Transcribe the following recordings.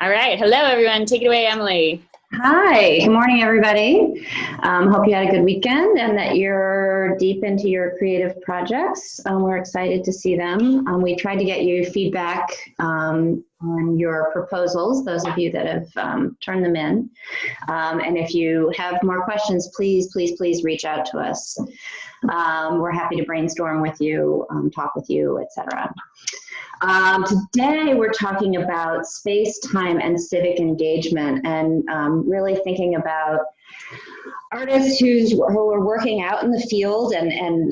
All right. Hello, everyone. Take it away, Emily. Hi, good morning, everybody. Hope you had a good weekend and that you're deep into your creative projects. We're excited to see them. We tried to get you feedback on your proposals, those of you that have turned them in. And if you have more questions, please reach out to us. We're happy to brainstorm with you, talk with you, etc. Today we're talking about space, time, and civic engagement, and really thinking about artists who are working out in the field, and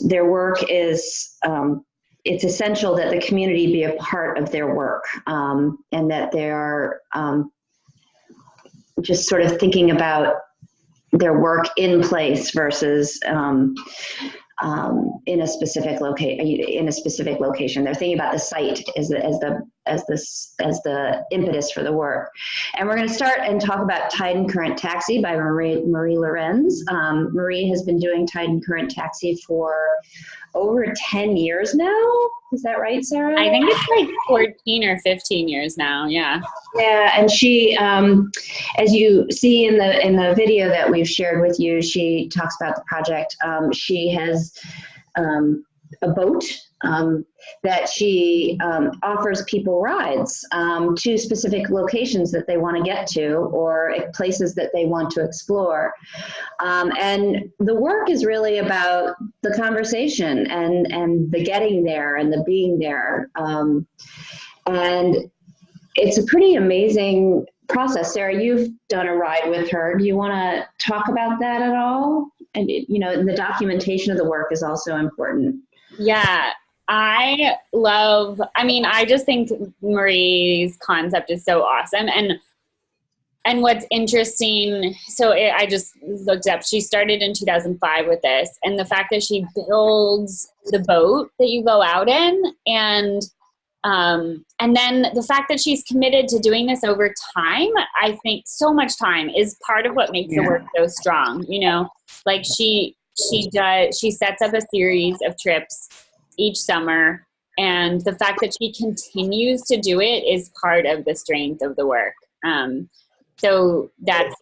their work is it's essential that the community be a part of their work, and that they are just sort of thinking about their work in place versus in a specific location. They're thinking about the site as the impetus for the work. And we're going to start and talk about Tide and Current Taxi by Marie Lorenz. Marie has been doing Tide and Current Taxi for over 10 years now. Is that right, Sarah? I think it's like 14 or 15 years now. Yeah. Yeah, and she, as you see in the video that we've shared with you, she talks about the project. She has a boat that she offers people rides to specific locations that they want to get to, or places that they want to explore. And the work is really about the conversation and the getting there and the being there. And it's a pretty amazing process. Sarah, you've done a ride with her. Do you want to talk about that at all? And, the documentation of the work is also important. Yeah, I just think Marie's concept is so awesome. And what's interesting, I just looked up, she started in 2005 with this, and the fact that she builds the boat that you go out in, and then the fact that she's committed to doing this over time, I think so much time is part of what makes the work so strong. Like she sets up a series of trips each summer, and the fact that she continues to do it is part of the strength of the work. So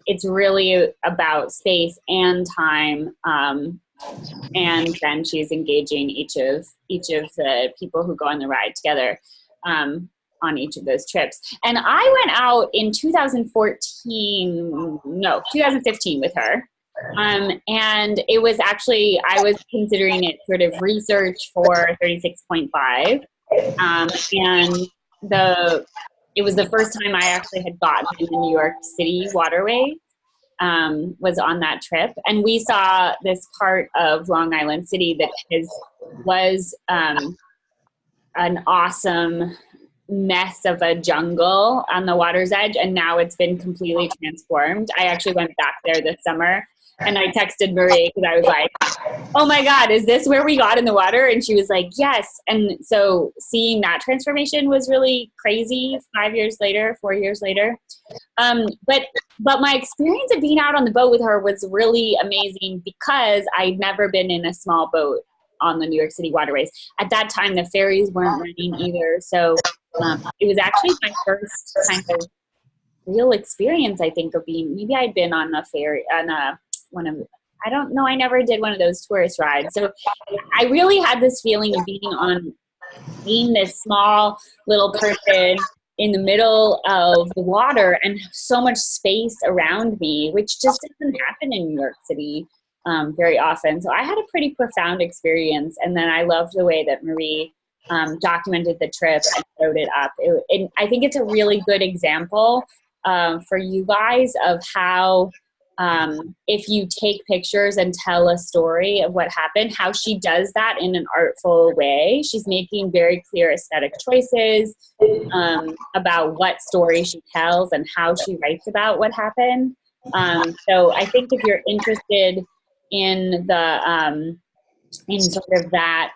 it's really about space and time. And then she's engaging each of the people who go on the ride together on each of those trips. And I went out in 2015 with her. And it was actually, I was considering it sort of research for 36.5. And it was the first time I actually had gotten in the New York City waterway. Was on that trip, and we saw this part of Long Island City that was an awesome mess of a jungle on the water's edge, and now it's been completely transformed. I actually went back there this summer, and I texted Marie because I was like, oh my God, is this where we got in the water? And she was like, yes. And so seeing that transformation was really crazy 4 years later. But my experience of being out on the boat with her was really amazing because I'd never been in a small boat on the New York City waterways. At that time, the ferries weren't running either. So it was actually my first kind of real experience, I think, of maybe I'd been on a ferry, I don't know, I never did one of those tourist rides. So I really had this feeling of being this small little person in the middle of the water and so much space around me, which just doesn't happen in New York City very often. So I had a pretty profound experience. And then I loved the way that Marie documented the trip and showed it up. And I think it's a really good example for you guys of how if you take pictures and tell a story of what happened, how she does that in an artful way. She's making very clear aesthetic choices about what story she tells and how she writes about what happened. So I think if you're interested in the in sort of that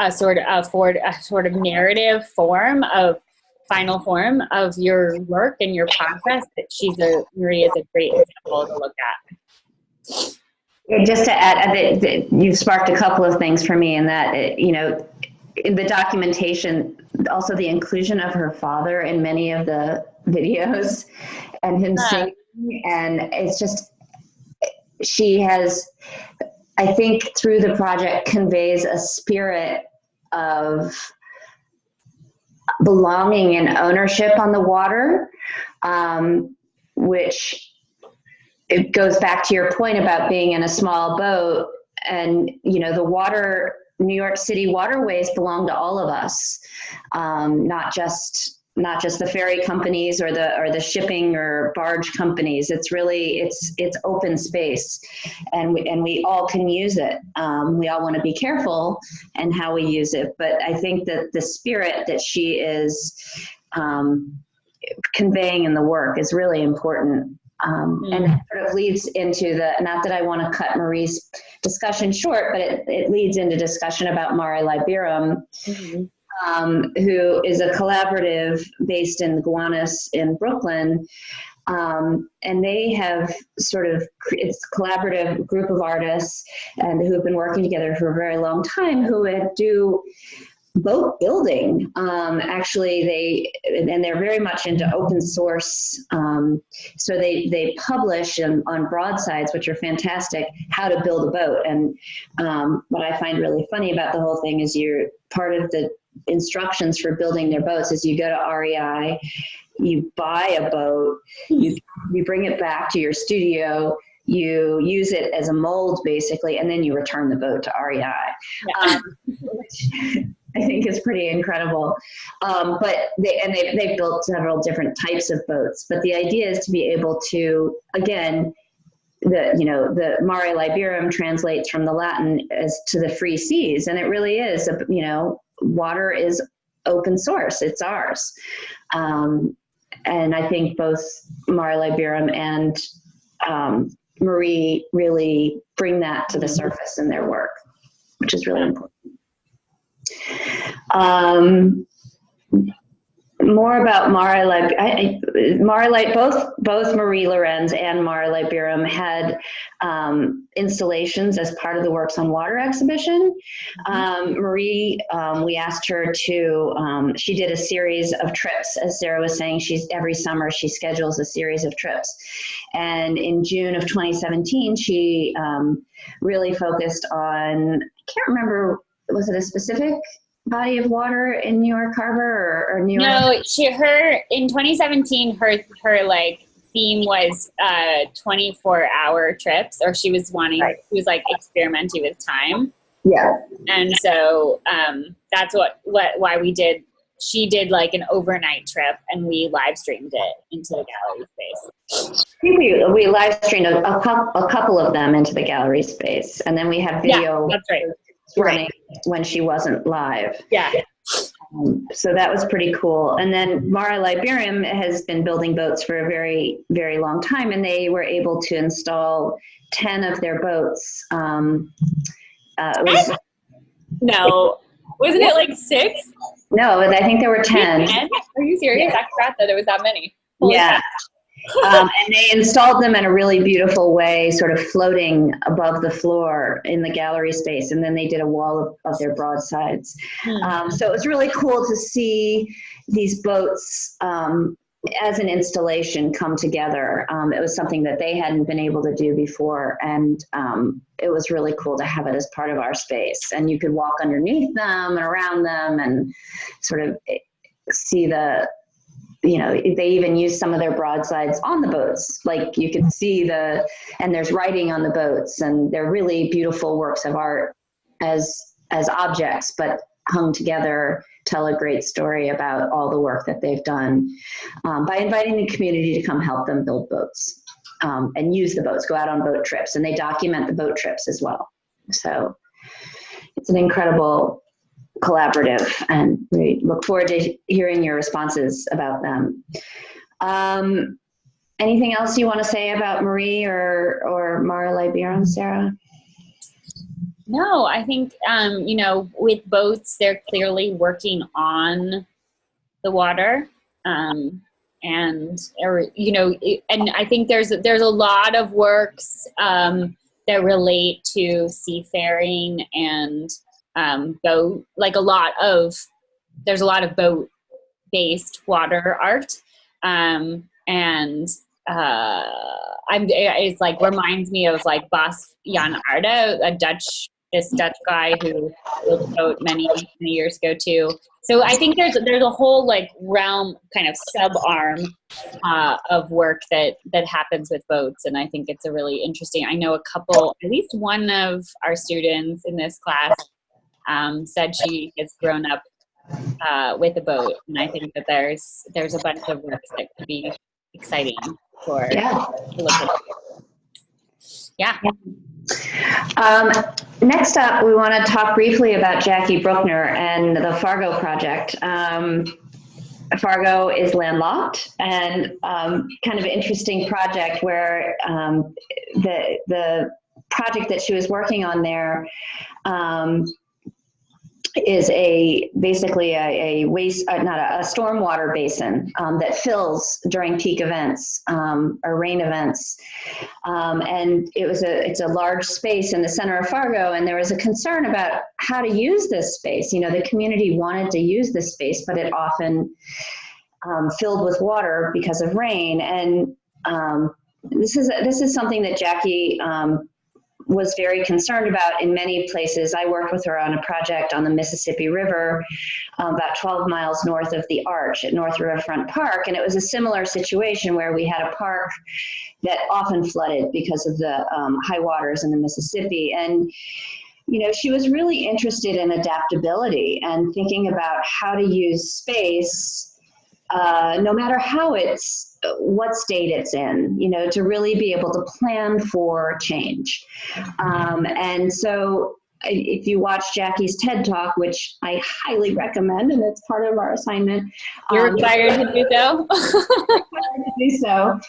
a sort of narrative form of final form of your work and your process, that Marie is a great example to look at. Just to add, you've sparked a couple of things for me in that, in the documentation, also the inclusion of her father in many of the videos and him singing. And it's just, she has, I think through the project, conveys a spirit of belonging and ownership on the water, which it goes back to your point about being in a small boat. And, you know, the water, New York City waterways belong to all of us, not just the ferry companies or the shipping or barge companies. It's really, it's open space, and we all can use it. We all want to be careful in how we use it, but I think that the spirit that she is conveying in the work is really important. And that sort of leads into not that I want to cut Marie's discussion short, but it leads into discussion about Mare Liberum, who is a collaborative based in Gowanus in Brooklyn. And they have it's a collaborative group of artists and who have been working together for a very long time, who do boat building. Actually, they're very much into open source. So they publish on broadsides, which are fantastic, how to build a boat. And what I find really funny about the whole thing is you're part of the instructions for building their boats is you go to REI, you buy a boat, you bring it back to your studio, you use it as a mold basically, and then you return the boat to REI, which I think is pretty incredible. But they've built several different types of boats. But the idea is to be able to, again, the Mare Liberum translates from the Latin as to the free seas, and it really is. Water is open source; it's ours. And I think both Mare Liberum and Marie really bring that to the surface in their work, which is really important. More about Mare both Marie Lorenz and Mare Liberum had installations as part of the Works on Water exhibition. Marie, we asked her to, she did a series of trips. As Sarah was saying, every summer she schedules a series of trips. And in June of 2017, she really focused on, I can't remember, was it a specific body of water in New York Harbor or New York? No, in 2017, her theme was 24-hour trips, or she was experimenting with time. Yeah. And so that's why she did like an overnight trip, and we live streamed it into the gallery space. I think we live streamed a couple of them into the gallery space, and then we have video. Yeah, that's right. Running when she wasn't live. Yeah. So that was pretty cool. And then Mare Liberum has been building boats for a very, very long time, and they were able to install 10 of their boats. No, wasn't it like 6? No, I think there were 10. Are you serious? Yeah. I forgot that there was that many. Yeah. And they installed them in a really beautiful way, sort of floating above the floor in the gallery space. And then they did a wall of their broadsides. So it was really cool to see these boats as an installation come together. It was something that they hadn't been able to do before. And it was really cool to have it as part of our space. And you could walk underneath them and around them and sort of see they even use some of their broadsides on the boats. Like you can see and there's writing on the boats, and they're really beautiful works of art as objects, but hung together, tell a great story about all the work that they've done by inviting the community to come help them build boats and use the boats, go out on boat trips, and they document the boat trips as well. So it's an incredible collaborative, and we look forward to hearing your responses about them. Anything else you want to say about Marie or Mare Liberum, Sarah? No, I think, with boats, they're clearly working on the water. And I think there's a lot of works that relate to seafaring and boat, like a lot of there's a lot of boat-based water art, and it's like reminds me of like Bas Jan Aarde, this Dutch guy who built a boat many years ago too. So I think there's a whole like realm, kind of sub-arm of work that happens with boats, and I think it's a really interesting. I know at least one of our students in this class said she has grown up with a boat, and I think that there's a bunch of works that could be exciting for to look at. Yeah. Next up, we want to talk briefly about Jackie Bruckner and the Fargo project. Fargo is landlocked, and kind of an interesting project where the project that she was working on there is basically a waste, not a stormwater basin that fills during peak events or rain events, and it's a large space in the center of Fargo, and there was a concern about how to use this space. You know, the community wanted to use this space, but it often filled with water because of rain, and this is something that Jackie was very concerned about in many places. I worked with her on a project on the Mississippi River, about 12 miles north of the Arch at North Riverfront Park, and it was a similar situation where we had a park that often flooded because of the high waters in the Mississippi. And you know, she was really interested in adaptability and thinking about how to use space, no matter what state it's in, you know, to really be able to plan for change. And so if you watch Jackie's TED Talk, which I highly recommend, and it's part of our assignment. You're required to do so? Required to do so.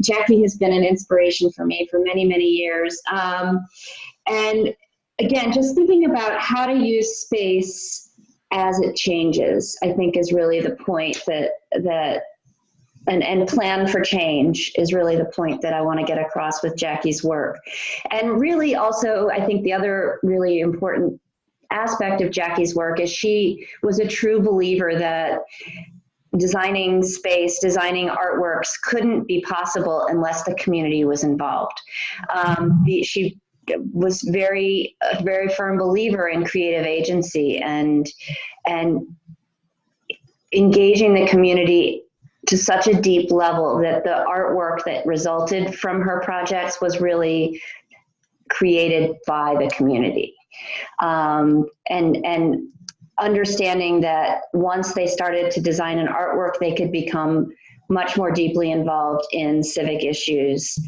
Jackie has been an inspiration for me for many, many years. And again, just thinking about how to use space as it changes, I think is really the point and plan for change is really the point that I want to get across with Jackie's work. And really also, I think the other really important aspect of Jackie's work is she was a true believer that designing space, designing artworks couldn't be possible unless the community was involved. She was a very firm believer in creative agency and engaging the community to such a deep level that the artwork that resulted from her projects was really created by the community. And understanding that once they started to design an artwork, they could become much more deeply involved in civic issues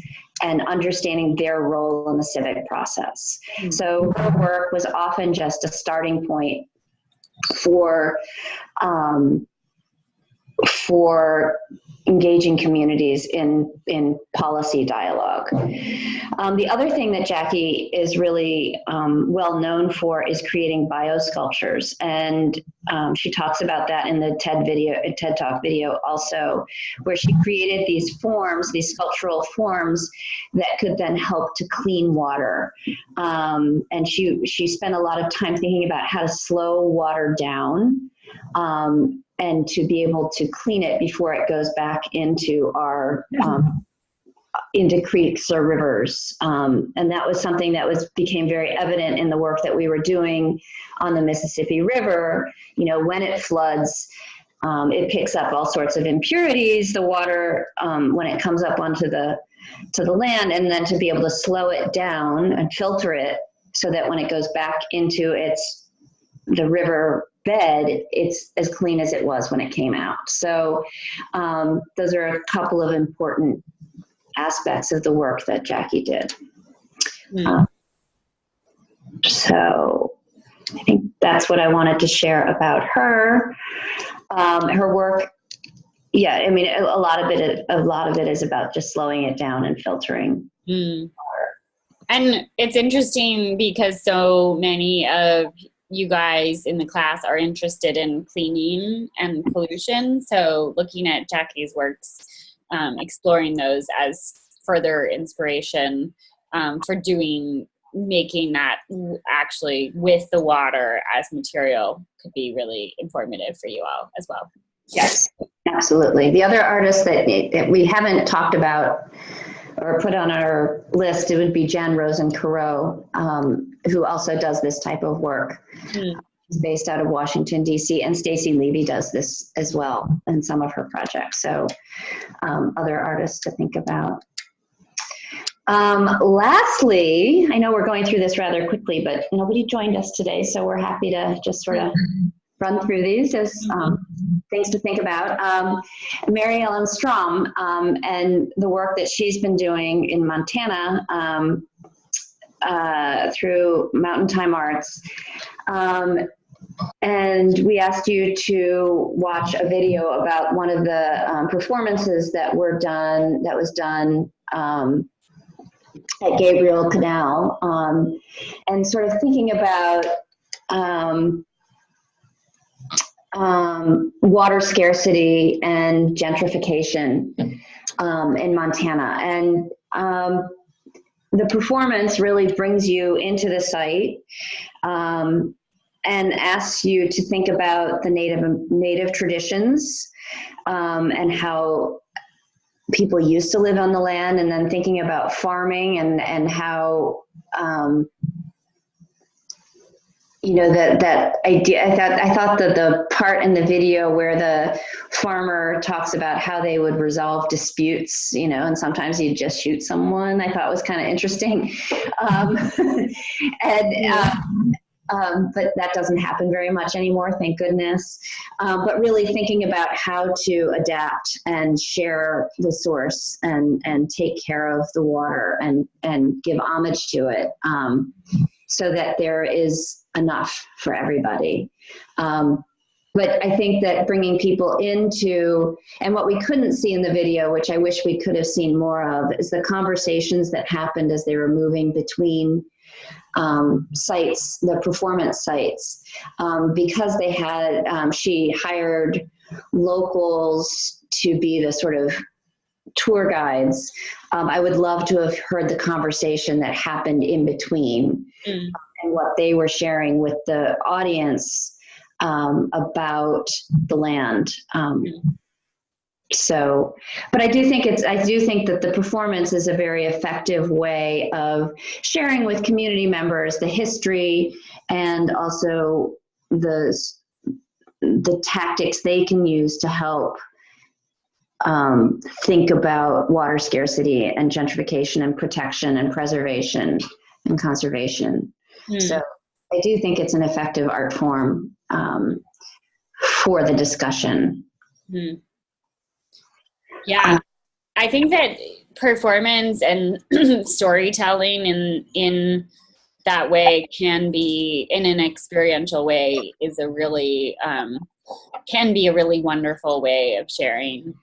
and understanding their role in the civic process. So her work was often just a starting point for engaging communities in policy dialogue. The other thing that Jackie is really well known for is creating biosculptures, and she talks about that in the TED Talk video also, where she created these forms, these sculptural forms that could then help to clean water. And she spent a lot of time thinking about how to slow water down, and to be able to clean it before it goes back into our into creeks or rivers. And that was something that became very evident in the work that we were doing on the Mississippi River. You know, when it floods, it picks up all sorts of impurities, the water, when it comes up onto the land, and then to be able to slow it down and filter it so that when it goes back into the river bed, it's as clean as it was when it came out. So those are a couple of important aspects of the work that Jackie did. So I think that's what I wanted to share about her. Her work, yeah, I mean, a lot of it is about just slowing it down and filtering. And it's interesting because so many of you guys in the class are interested in cleaning and pollution. So looking at Jackie's works, exploring those as further inspiration for doing making that actually with the water as material could be really informative for you all as well. Yes, absolutely. The other artist that we haven't talked about or put on our list, it would be Jen Rosen-Carreau, who also does this type of work. She's based out of Washington, D.C., and Stacy Levy does this as well in some of her projects. So other artists to think about. Lastly, I know we're going through this rather quickly, but nobody joined us today, so we're happy to just sort of run through these as things to think about. Mary Ellen Strom and the work that she's been doing in Montana through Mountain Time Arts. And we asked you to watch a video about one of the performances that was done at Gabriel Canal, and sort of thinking about water scarcity and gentrification in Montana. And the performance really brings you into the site and asks you to think about the native traditions and how people used to live on the land, and then thinking about farming and how that idea. I thought that the part in the video where the farmer talks about how they would resolve disputes, and sometimes you'd just shoot someone, I thought was kind of interesting. But that doesn't happen very much anymore, thank goodness. But really thinking about how to adapt and share the source and take care of the water and give homage to it, so that there is enough for everybody. But I think that bringing people into, and what we couldn't see in the video, which I wish we could have seen more of, is the conversations that happened as they were moving between sites, the performance sites, because they had, she hired locals to be the sort of tour guides. I would love to have heard the conversation that happened in between and what they were sharing with the audience about the land. So, but I do think that the performance is a very effective way of sharing with community members the history and also the tactics they can use to help think about water scarcity and gentrification and protection and preservation and conservation. So I do think it's an effective art form for the discussion. Yeah, I think that performance and storytelling in that way can be, in an experiential way, is a really can be a really wonderful way of sharing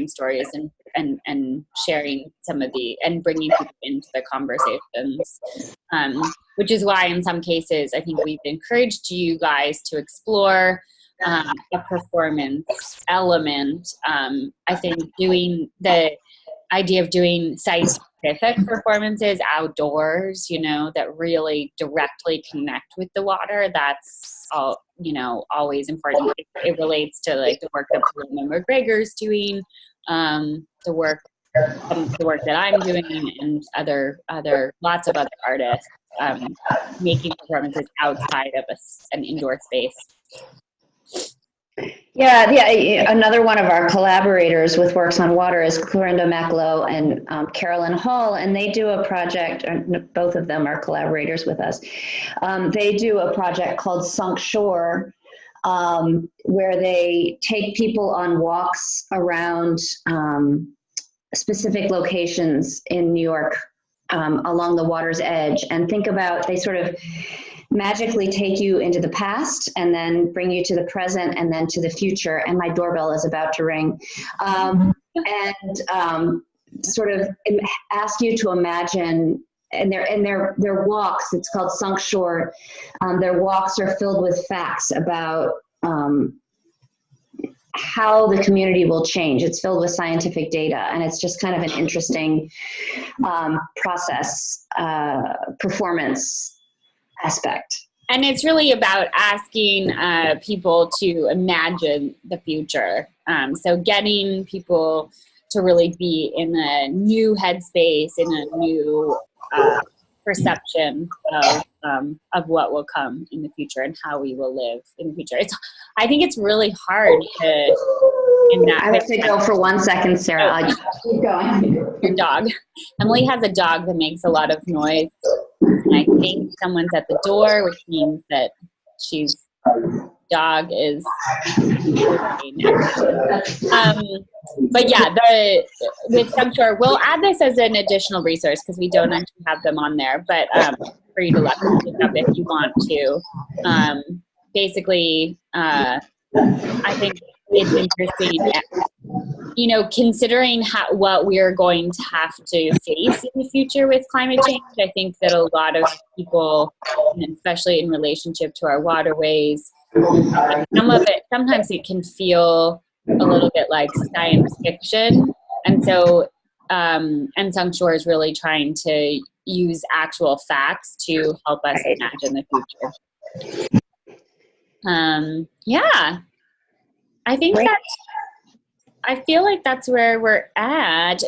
stories and sharing some of and bringing people into the conversations, which is why in some cases I think we've encouraged you guys to explore a performance element. I think doing the idea of doing site-specific performances outdoors, that really directly connect with the water, that's all, always important. It relates to like the work that Paloma McGregor's doing, the work that I'm doing, and lots of other artists making performances outside of an indoor space. Yeah. Another one of our collaborators with Works on Water is Clorinda Macklow and Carolyn Hall, and they do a project, both of them are collaborators with us. They do a project called Sunk Shore, where they take people on walks around specific locations in New York along the water's edge, and they sort of magically take you into the past and then bring you to the present and then to the future. And my doorbell is about to ring. Sort of ask you to imagine, and their walks, it's called Sunk Shore, their walks are filled with facts about how the community will change. It's filled with scientific data, and it's just kind of an interesting process, performance aspect. And it's really about asking people to imagine the future. So getting people to really be in a new headspace, in a new perception of what will come in the future and how we will live in the future. I think it's really hard to. I have to go for 1 second, Sarah. I'll just keep going. Your dog. Emily has a dog that makes a lot of noise. And I think someone's at the door, which means that dog is. But yeah, with Sunshore, we'll add this as an additional resource because we don't actually have them on there. But for you to look up if you want to. Basically, I think it's interesting. Considering what we are going to have to face in the future with climate change, I think that a lot of people, especially in relationship to our waterways, sometimes it can feel a little bit like science fiction. And so, and Sunshore is really trying to use actual facts to help us imagine the future. Yeah, I think I feel like that's where we're at.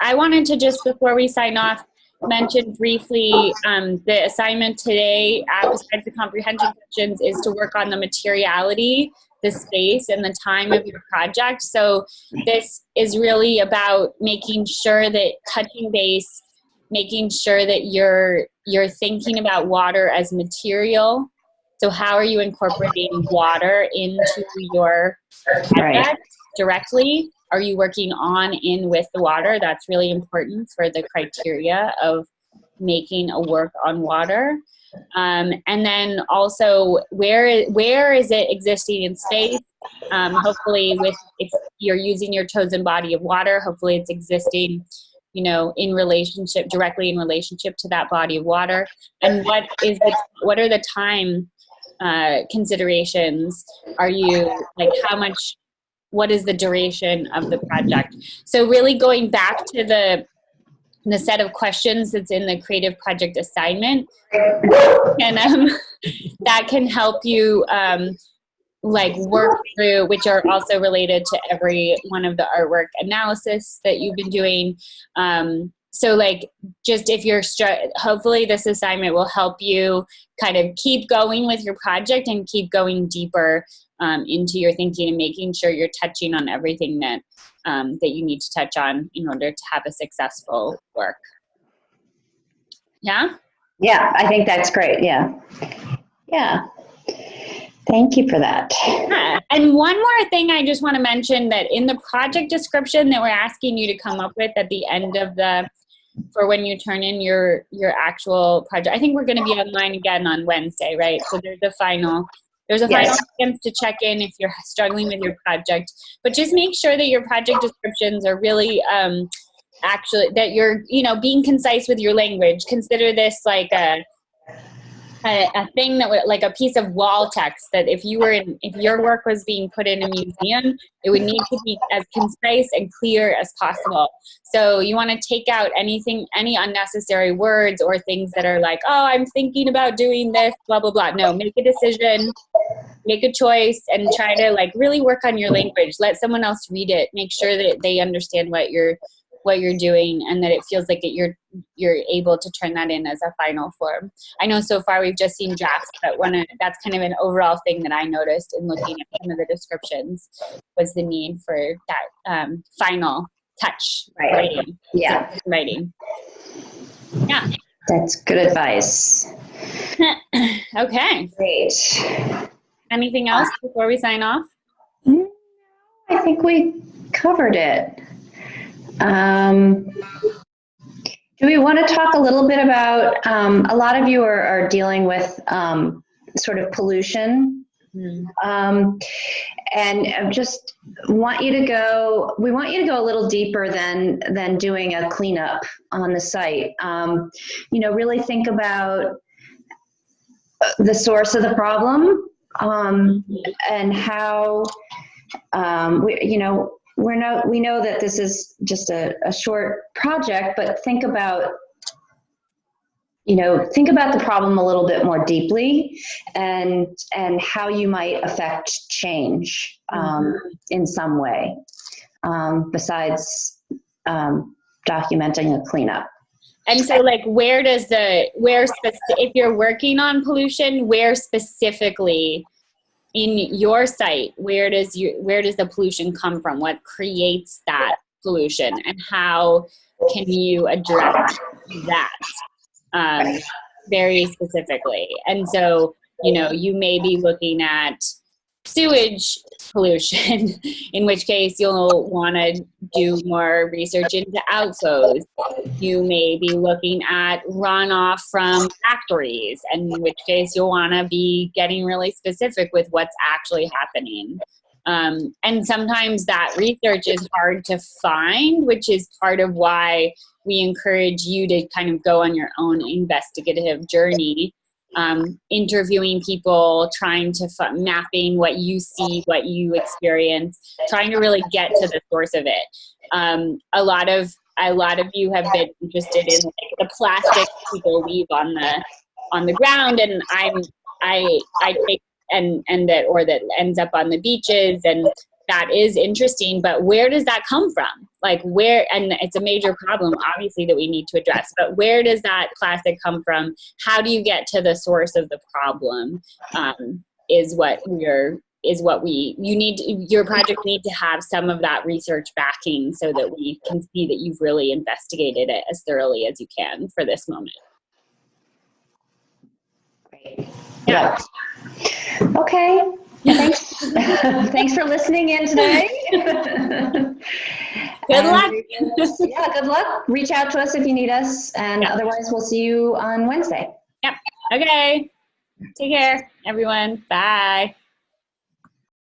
I wanted to just, before we sign off, mention briefly the assignment today, besides the comprehension questions, is to work on the materiality, the space, and the time of your project. So this is really about making sure that touching base, making sure that you're thinking about water as material. So how are you incorporating water into your project directly? Are you working on in with the water? That's really important for the criteria of making a work on water. And then also, where is it existing in space? Hopefully, if you're using your chosen body of water, hopefully it's existing, directly in relationship to that body of water. And what are the time considerations? Are you what is the duration of the project? So really going back to the set of questions that's in the creative project assignment, and that can help you work through, which are also related to every one of the artwork analysis that you've been doing. So just if you're hopefully this assignment will help you kind of keep going with your project and keep going deeper into your thinking and making sure you're touching on everything that you need to touch on in order to have a successful work. Yeah? Yeah, I think that's great. Yeah. Yeah. Thank you for that. Yeah. And one more thing I just want to mention, that in the project description that we're asking you to come up with at the end of for when you turn in your actual project. I think we're going to be online again on Wednesday, right? So there's a final chance to check in if you're struggling with your project. But just make sure that your project descriptions are really actually, that you're being concise with your language. Consider this like a thing that like a piece of wall text, that if your work was being put in a museum, it would need to be as concise and clear as possible. So you want to take out any unnecessary words or things that are like, oh, I'm thinking about doing this, blah, blah, blah. No, make a decision, make a choice, and try to really work on your language. Let someone else read it. Make sure that they understand what you're doing, and that it feels like you're able to turn that in as a final form. I know so far we've just seen drafts, but that's kind of an overall thing that I noticed in looking at some of the descriptions, was the need for that final touch writing. Yeah. Writing. Yeah. That's good advice. Okay. Great. Anything else before we sign off? I think we covered it. Do we want to talk a little bit about, a lot of you are dealing with sort of pollution, and I just want you to go a little deeper than doing a cleanup on the site. Really think about the source of the problem, and how we know that this is just a short project, but think about the problem a little bit more deeply, and how you might affect change in some way, besides documenting a cleanup. And so, like, if you're working on pollution, where specifically in your site, where does the pollution come from? What creates that pollution, and how can you address that very specifically? And so, you may be looking at sewage pollution, in which case you'll want to do more research into outflows. You may be looking at runoff from factories, in which case you'll want to be getting really specific with what's actually happening. And sometimes that research is hard to find, which is part of why we encourage you to kind of go on your own investigative journey, interviewing people, trying to mapping what you see, what you experience, trying to really get to the source of it. A lot of you have been interested in, like, the plastic people leave on the ground, and I take that ends up on the beaches, and that is interesting, but where does that come from? Like, where, and it's a major problem, obviously, that we need to address, but where does that plastic come from? How do you get to the source of the problem? Your project need to have some of that research backing so that we can see that you've really investigated it as thoroughly as you can for this moment. Great. Yeah. Okay. Thanks. Thanks for listening in today. Good luck. Yeah, good luck. Reach out to us if you need us, and otherwise we'll see you on Wednesday. Yep. Okay. Take care, everyone. Bye.